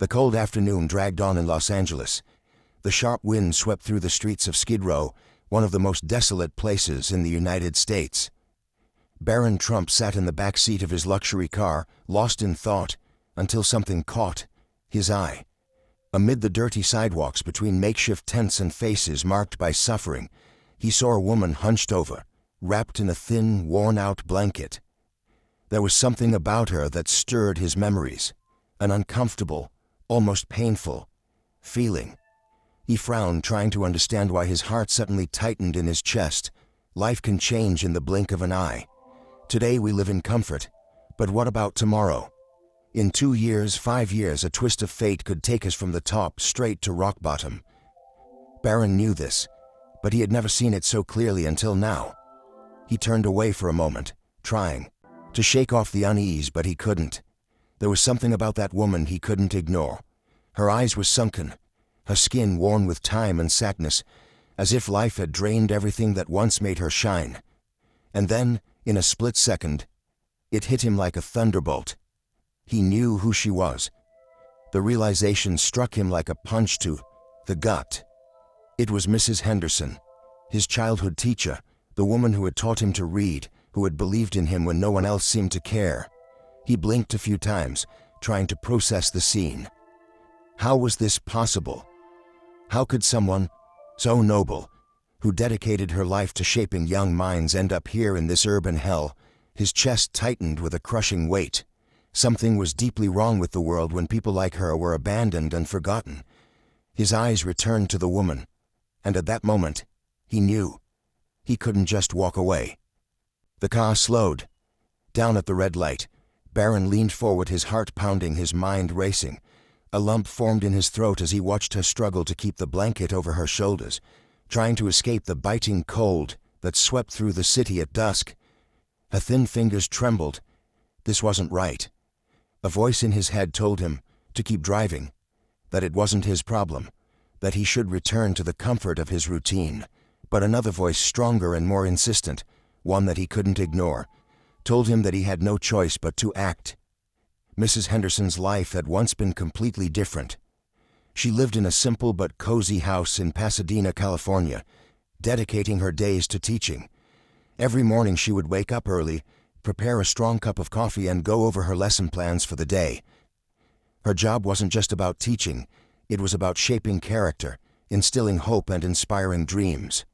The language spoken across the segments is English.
The cold afternoon dragged on in Los Angeles. The sharp wind swept through the streets of Skid Row, one of the most desolate places in the United States. Barron Trump sat in the back seat of his luxury car, lost in thought, until something caught his eye. Amid the dirty sidewalks between makeshift tents and faces marked by suffering, he saw a woman hunched over, wrapped in a thin, worn-out blanket. There was something about her that stirred his memories, an uncomfortable, almost painful feeling. He frowned, trying to understand why his heart suddenly tightened in his chest. Life can change in the blink of an eye. Today we live in comfort, but what about tomorrow? In 2 years, 5 years, a twist of fate could take us from the top straight to rock bottom. Barron knew this, but he had never seen it so clearly until now. He turned away for a moment, trying to shake off the unease, but he couldn't. There was something about that woman he couldn't ignore. Her eyes were sunken, her skin worn with time and sadness, as if life had drained everything that once made her shine. And then, in a split second, it hit him like a thunderbolt. He knew who she was. The realization struck him like a punch to the gut. It was Mrs. Henderson, his childhood teacher, the woman who had taught him to read, who had believed in him when no one else seemed to care. He blinked a few times, trying to process the scene. How was this possible? How could someone so noble, who dedicated her life to shaping young minds, end up here in this urban hell? His chest tightened with a crushing weight. Something was deeply wrong with the world when people like her were abandoned and forgotten. His eyes returned to the woman, and at that moment, he knew he couldn't just walk away. The car slowed. Down at the red light, Barron leaned forward, his heart pounding, his mind racing. A lump formed in his throat as he watched her struggle to keep the blanket over her shoulders, trying to escape the biting cold that swept through the city at dusk. Her thin fingers trembled. This wasn't right. A voice in his head told him to keep driving, that it wasn't his problem, that he should return to the comfort of his routine. But another voice, stronger and more insistent, one that he couldn't ignore, told him that he had no choice but to act. Mrs. Henderson's life had once been completely different. She lived in a simple but cozy house in Pasadena, California, dedicating her days to teaching. Every morning she would wake up early, prepare a strong cup of coffee, and go over her lesson plans for the day. Her job wasn't just about teaching, it was about shaping character, instilling hope, and inspiring dreams.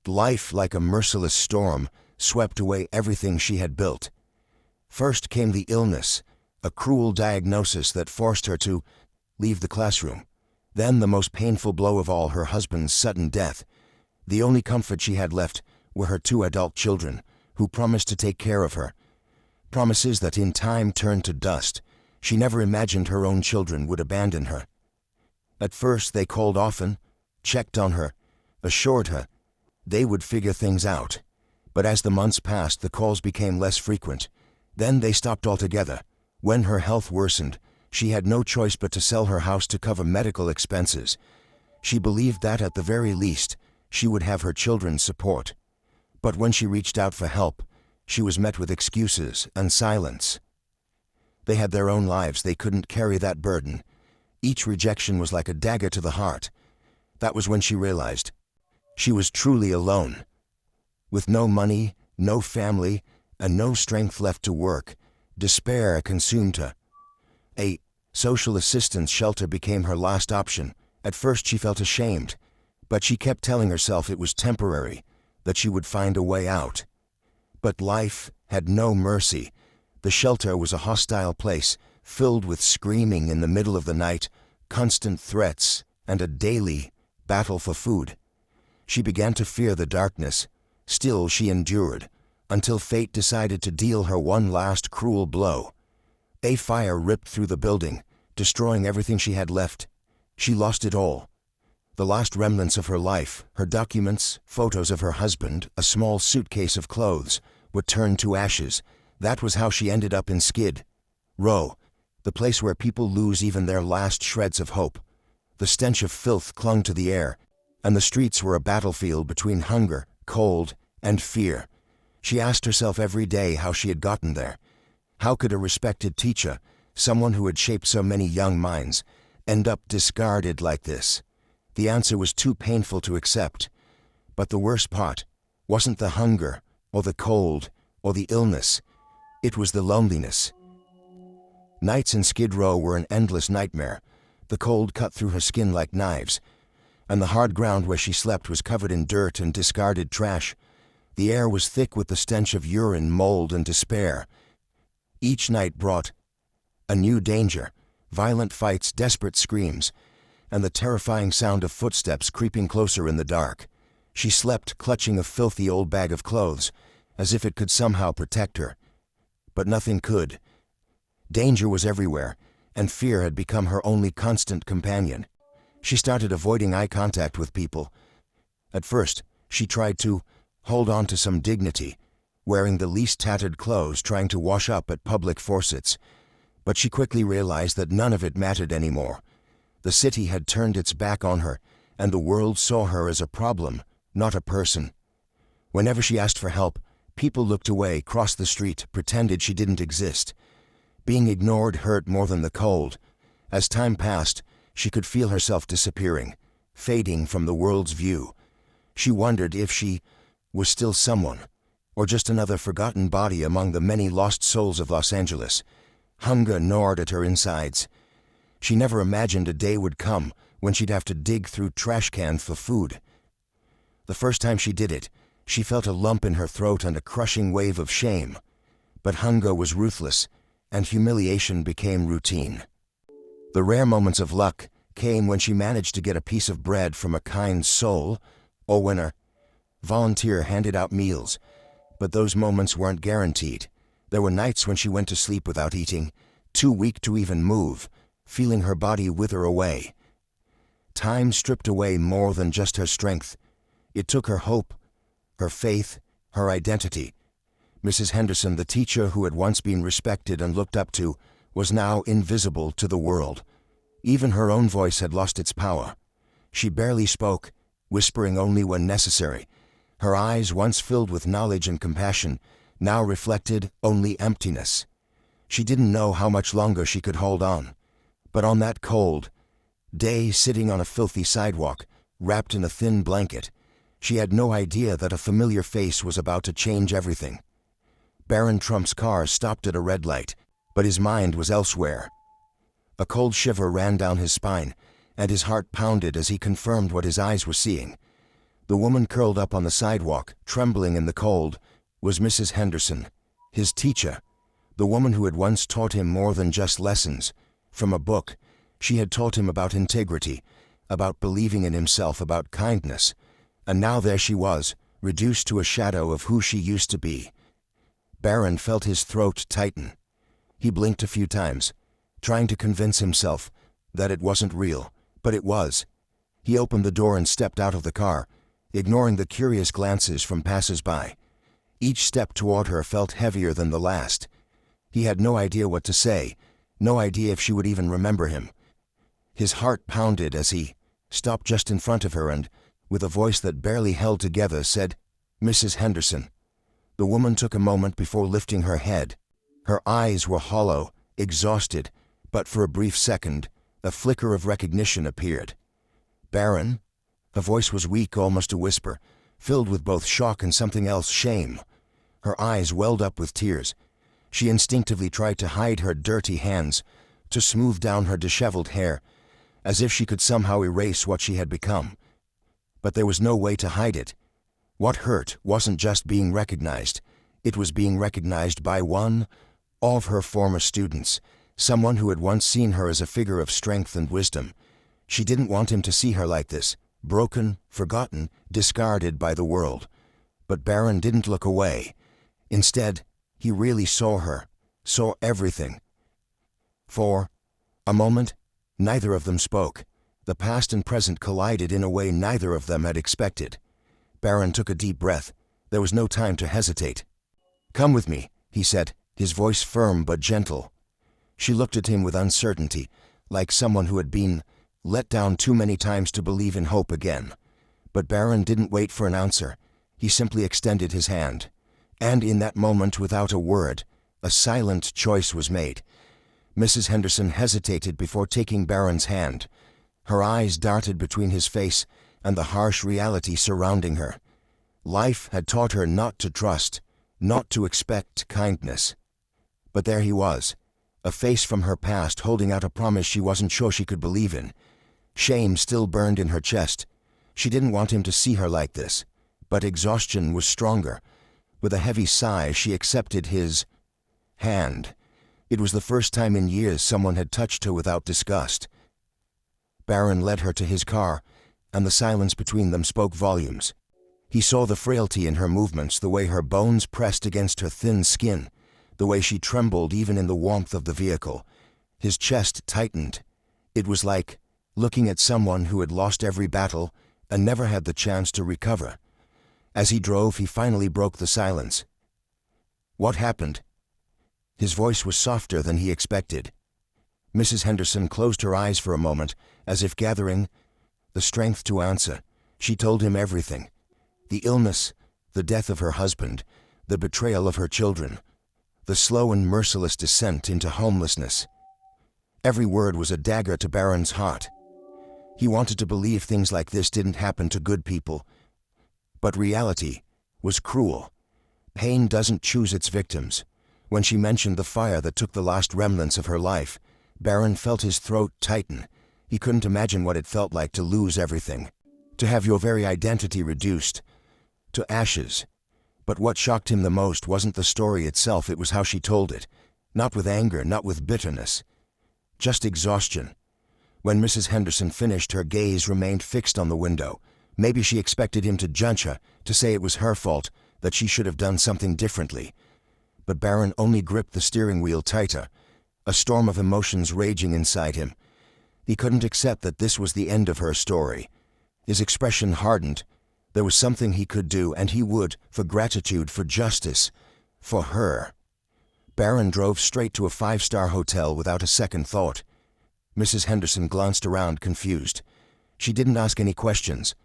Life, like a merciless storm, swept away everything she had built. First came the illness, a cruel diagnosis that forced her to leave the classroom. Then the most painful blow of all, her husband's sudden death. The only comfort she had left were her 2 adult children, who promised to take care of her. Promises that in time turned to dust. She never imagined her own children would abandon her. At first they called often, checked on her, assured her they would figure things out. But as the months passed, the calls became less frequent. Then they stopped altogether. When her health worsened, she had no choice but to sell her house to cover medical expenses. She believed that, at the very least, she would have her children's support. But when she reached out for help, she was met with excuses and silence. They had their own lives, they couldn't carry that burden. Each rejection was like a dagger to the heart. That was when she realized she was truly alone. With no money, no family, and no strength left to work, despair consumed her. A social assistance shelter became her last option. At first she felt ashamed, but she kept telling herself it was temporary, that she would find a way out. But life had no mercy. The shelter was a hostile place, filled with screaming in the middle of the night, constant threats, and a daily battle for food. She began to fear the darkness. Still she endured, until fate decided to deal her one last cruel blow. A fire ripped through the building, destroying everything she had left. She lost it all. The last remnants of her life, her documents, photos of her husband, a small suitcase of clothes, were turned to ashes. That was how she ended up in Skid Row, the place where people lose even their last shreds of hope. The stench of filth clung to the air, and the streets were a battlefield between hunger, cold, and fear. She asked herself every day how she had gotten there. How could a respected teacher, someone who had shaped so many young minds, end up discarded like this? The answer was too painful to accept. But the worst part wasn't the hunger, or the cold, or the illness. It was the loneliness. Nights in Skid Row were an endless nightmare. The cold cut through her skin like knives, and the hard ground where she slept was covered in dirt and discarded trash. The air was thick with the stench of urine, mold, and despair. Each night brought a new danger, violent fights, desperate screams, and the terrifying sound of footsteps creeping closer in the dark. She slept clutching a filthy old bag of clothes, as if it could somehow protect her. But nothing could. Danger was everywhere, and fear had become her only constant companion. She started avoiding eye contact with people. At first, she tried to hold on to some dignity, wearing the least tattered clothes, trying to wash up at public faucets. But she quickly realized that none of it mattered anymore. The city had turned its back on her, and the world saw her as a problem, not a person. Whenever she asked for help, people looked away, crossed the street, pretended she didn't exist. Being ignored hurt more than the cold. As time passed, she could feel herself disappearing, fading from the world's view. She wondered if she was still someone, or just another forgotten body among the many lost souls of Los Angeles. Hunger gnawed at her insides. She never imagined a day would come when she'd have to dig through trash cans for food. The first time she did it, she felt a lump in her throat and a crushing wave of shame. But hunger was ruthless, and humiliation became routine. The rare moments of luck came when she managed to get a piece of bread from a kind soul, or when a volunteer handed out meals. But those moments weren't guaranteed. There were nights when she went to sleep without eating, too weak to even move, feeling her body wither away. Time stripped away more than just her strength. It took her hope, her faith, her identity. Mrs. Henderson, the teacher who had once been respected and looked up to, was now invisible to the world. Even her own voice had lost its power. She barely spoke, whispering only when necessary. Her eyes, once filled with knowledge and compassion, now reflected only emptiness. She didn't know how much longer she could hold on. But on that cold day, sitting on a filthy sidewalk, wrapped in a thin blanket, she had no idea that a familiar face was about to change everything. Barron Trump's car stopped at a red light, but his mind was elsewhere. A cold shiver ran down his spine, and his heart pounded as he confirmed what his eyes were seeing. The woman curled up on the sidewalk, trembling in the cold, was Mrs. Henderson, his teacher, the woman who had once taught him more than just lessons. From a book, she had taught him about integrity, about believing in himself, about kindness. And now there she was, reduced to a shadow of who she used to be. Barron felt his throat tighten. He blinked a few times, trying to convince himself that it wasn't real, but it was. He opened the door and stepped out of the car, ignoring the curious glances from passers-by. Each step toward her felt heavier than the last. He had no idea what to say, no idea if she would even remember him. His heart pounded as he stopped just in front of her and, with a voice that barely held together, said, "Mrs. Henderson." The woman took a moment before lifting her head. Her eyes were hollow, exhausted, but for a brief second, a flicker of recognition appeared. "Barron?" Her voice was weak, almost a whisper, filled with both shock and something else, shame. Her eyes welled up with tears. She instinctively tried to hide her dirty hands, to smooth down her disheveled hair, as if she could somehow erase what she had become. But there was no way to hide it. What hurt wasn't just being recognized. It was being recognized by one of her former students, someone who had once seen her as a figure of strength and wisdom. She didn't want him to see her like this, broken, forgotten, discarded by the world. But Barron didn't look away. Instead, he really saw her, saw everything. For a moment, neither of them spoke. The past and present collided in a way neither of them had expected. Barron took a deep breath. There was no time to hesitate. "Come with me," he said, his voice firm but gentle. She looked at him with uncertainty, like someone who had been let down too many times to believe in hope again. But Barron didn't wait for an answer. He simply extended his hand. And in that moment, without a word, a silent choice was made. Mrs. Henderson hesitated before taking Barron's hand. Her eyes darted between his face and the harsh reality surrounding her. Life had taught her not to trust, not to expect kindness. But there he was, a face from her past holding out a promise she wasn't sure she could believe in. Shame still burned in her chest. She didn't want him to see her like this, but exhaustion was stronger. With a heavy sigh, she accepted his hand. It was the first time in years someone had touched her without disgust. Barron led her to his car, and the silence between them spoke volumes. He saw the frailty in her movements, the way her bones pressed against her thin skin, the way she trembled even in the warmth of the vehicle. His chest tightened. It was like looking at someone who had lost every battle and never had the chance to recover. As he drove, he finally broke the silence. "What happened?" His voice was softer than he expected. Mrs. Henderson closed her eyes for a moment, as if gathering the strength to answer. She told him everything. The illness, the death of her husband, the betrayal of her children, the slow and merciless descent into homelessness. Every word was a dagger to Barron's heart. He wanted to believe things like this didn't happen to good people. But reality was cruel. Pain doesn't choose its victims. When she mentioned the fire that took the last remnants of her life, Barron felt his throat tighten. He couldn't imagine what it felt like to lose everything, to have your very identity reduced to ashes. But what shocked him the most wasn't the story itself, it was how she told it. Not with anger, not with bitterness. Just exhaustion. When Mrs. Henderson finished, her gaze remained fixed on the window. Maybe she expected him to judge her, to say it was her fault, that she should have done something differently. But Barron only gripped the steering wheel tighter, a storm of emotions raging inside him. He couldn't accept that this was the end of her story. His expression hardened. There was something he could do, and he would, for gratitude, for justice, for her. Barron drove straight to a 5-star hotel without a second thought. Mrs. Henderson glanced around, confused. She didn't ask any questions,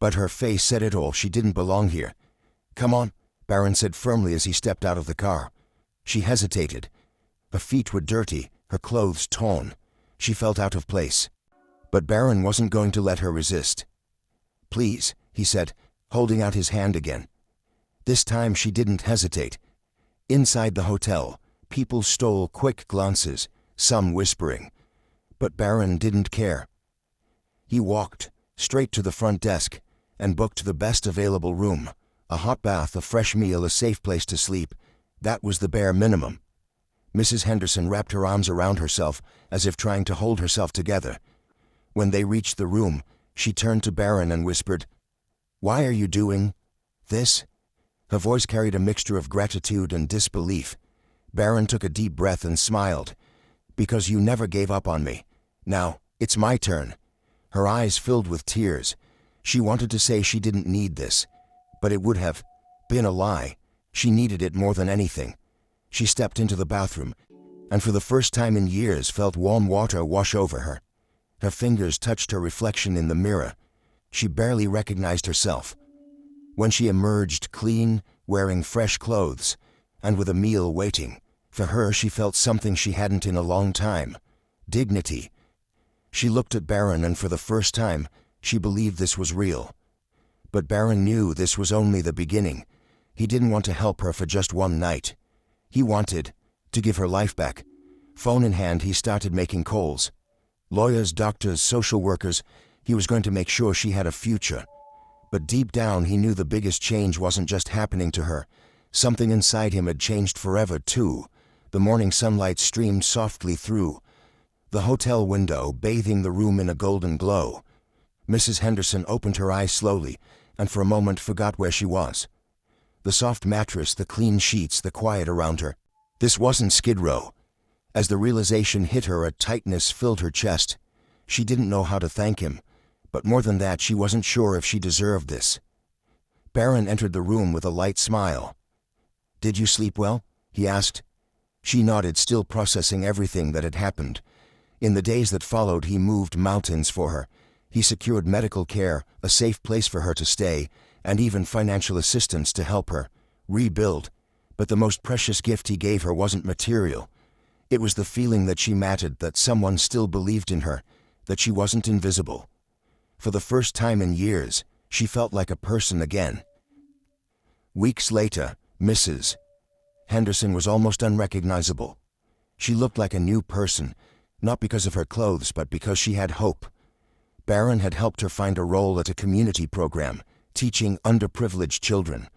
but her face said it all. She didn't belong here. "Come on," Barron said firmly as he stepped out of the car. She hesitated. Her feet were dirty, her clothes torn. She felt out of place. But Barron wasn't going to let her resist. "Please," he said, holding out his hand again. This time she didn't hesitate. Inside the hotel, people stole quick glances, some whispering. But Barron didn't care. He walked straight to the front desk and booked the best available room. A hot bath, a fresh meal, a safe place to sleep. That was the bare minimum. Mrs. Henderson wrapped her arms around herself, as if trying to hold herself together. When they reached the room, she turned to Barron and whispered, "Why are you doing this?" Her voice carried a mixture of gratitude and disbelief. Barron took a deep breath and smiled. "Because you never gave up on me. Now, it's my turn." Her eyes filled with tears. She wanted to say she didn't need this, but it would have been a lie. She needed it more than anything. She stepped into the bathroom, and for the first time in years felt warm water wash over her. Her fingers touched her reflection in the mirror. She barely recognized herself. When she emerged clean, wearing fresh clothes, and with a meal waiting, for her she felt something she hadn't in a long time. Dignity. She looked at Barron, and for the first time, she believed this was real. But Barron knew this was only the beginning. He didn't want to help her for just one night. He wanted to give her life back. Phone in hand, he started making calls. Lawyers, doctors, social workers. He was going to make sure she had a future. But deep down, he knew the biggest change wasn't just happening to her. Something inside him had changed forever, too. The morning sunlight streamed softly through the hotel window, bathing the room in a golden glow. Mrs. Henderson opened her eyes slowly, and for a moment forgot where she was. The soft mattress, the clean sheets, the quiet around her. This wasn't Skid Row. As the realization hit her, a tightness filled her chest. She didn't know how to thank him, but more than that, she wasn't sure if she deserved this. Barron entered the room with a light smile. "Did you sleep well?" he asked. She nodded, still processing everything that had happened. In the days that followed, he moved mountains for her. He secured medical care, a safe place for her to stay, and even financial assistance to help her rebuild. But the most precious gift he gave her wasn't material. It was the feeling that she mattered, that someone still believed in her, that she wasn't invisible. For the first time in years, she felt like a person again. Weeks later, Mrs. Henderson was almost unrecognizable. She looked like a new person, not because of her clothes but because she had hope. Barron had helped her find a role at a community program, teaching underprivileged children.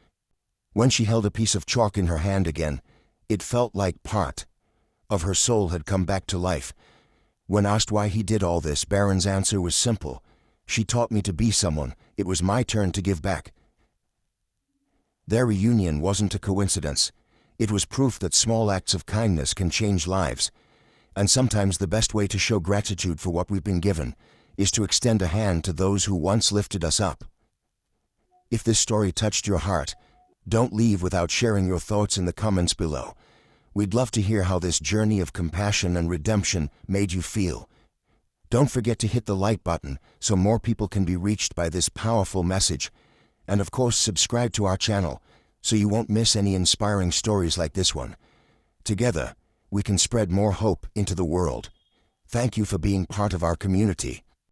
When she held a piece of chalk in her hand again, it felt like part of her soul had come back to life. When asked why he did all this, Barron's answer was simple. She taught me to be someone. It was my turn to give back. Their reunion wasn't a coincidence. It was proof that small acts of kindness can change lives. And sometimes the best way to show gratitude for what we've been given is to extend a hand to those who once lifted us up. If this story touched your heart, don't leave without sharing your thoughts in the comments below. We'd love to hear how this journey of compassion and redemption made you feel. Don't forget to hit the like button so more people can be reached by this powerful message. And of course, subscribe to our channel so you won't miss any inspiring stories like this one. Together, we can spread more hope into the world. Thank you for being part of our community.